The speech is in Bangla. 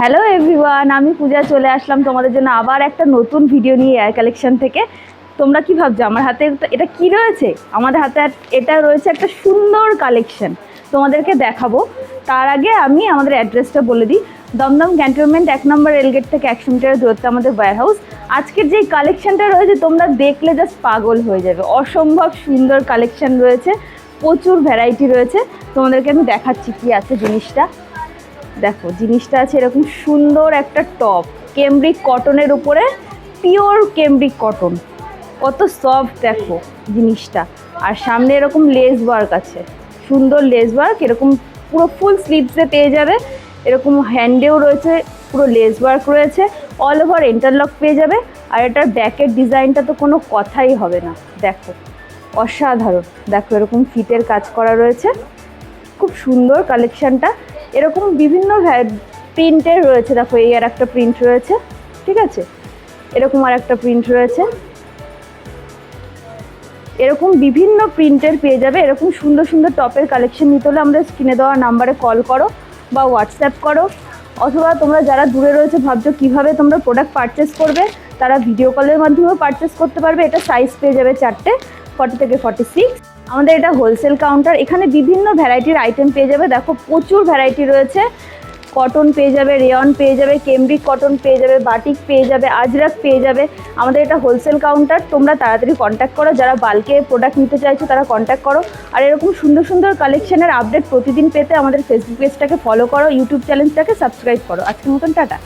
হ্যালো এভরিওয়ান, আমি পূজা চলে আসলাম তোমাদের জন্য আবার একটা নতুন ভিডিও নিয়ে এয়ার কালেকশন থেকে। তোমরা কি ভাবছো আমার হাতে এটা কি রয়েছে? আমাদের হাতে এটা রয়েছে একটা সুন্দর কালেকশন, তোমাদেরকে দেখাবো। তার আগে আমি আমাদের অ্যাড্রেসটা বলে দিই। দমদম ক্যান্টনমেন্ট 1 নম্বর রেলগেট থেকে 100 মিটারের দূরত্বে আমাদের ওয়্যার হাউস। আজকের যে কালেকশনটা রয়েছে তোমরা দেখলে জাস্ট পাগল হয়ে যাবে, অসম্ভব সুন্দর কালেকশন রয়েছে, প্রচুর ভ্যারাইটি রয়েছে। তোমাদেরকে আমি দেখাচ্ছি কি আছে জিনিসটা। দেখো জিনিসটা আছে এরকম সুন্দর একটা টপ, কেমব্রিক কটনের উপরে, পিওর কেমব্রিক কটন, কত সফট দেখো জিনিসটা। আর সামনে এরকম লেস ওয়ার্ক আছে, সুন্দর লেস ওয়ার্ক, এরকম পুরো ফুল স্লিভসে পেয়ে যাবে। এরকম হ্যান্ডেও রয়েছে, পুরো লেস ওয়ার্ক রয়েছে, অল ওভার ইন্টারলক পেয়ে যাবে। আর এটার ব্যাকের ডিজাইনটা তো কোনো কথাই হবে না, দেখো অসাধারণ। দেখো এরকম ফিটের কাজ করা রয়েছে, খুব সুন্দর কালেকশানটা। এরকম বিভিন্ন প্রিন্টের রয়েছে, দেখো এই আর একটা প্রিন্ট রয়েছে, ঠিক আছে, এরকম আর একটা প্রিন্ট রয়েছে, এরকম বিভিন্ন প্রিন্টের পেয়ে যাবে। এরকম সুন্দর সুন্দর টপের কালেকশন নিতে হলে আমাদের স্ক্রিনে দেওয়া নাম্বারে কল করো বা হোয়াটসঅ্যাপ করো, অথবা তোমরা যারা দূরে রয়েছে ভাবছো কীভাবে তোমরা প্রোডাক্ট পারচেস করবে, তারা ভিডিও কলের মাধ্যমেও পারচেস করতে পারবে। এটা সাইজ পেয়ে যাবে 4টে, 40 থেকে 46। আমাদের এটা হোলসেল কাউন্টার, এখানে বিভিন্ন ভ্যারাইটির আইটেম পেয়ে যাবে। দেখো প্রচুর ভ্যারাইটি রয়েছে, কটন পেয়ে যাবে, রেয়ন পেয়ে যাবে, কেমব্রিক কটন পেয়ে যাবে, বাটিক পেয়ে যাবে, আজরাক পেয়ে যাবে। আমাদের এটা হোলসেল কাউন্টার, তোমরা তাড়াতাড়ি কন্ট্যাক্ট করো। যারা বাল্কে প্রোডাক্ট নিতে চাইছো তারা কন্ট্যাক্ট করো। আর এরকম সুন্দর সুন্দর কালেকশনের আপডেট প্রতিদিন পেতে আমাদের ফেসবুক পেজটাকে ফলো করো, ইউটিউব চ্যানেলটাকে সাবস্ক্রাইব করো। আজকের মতন টাটা।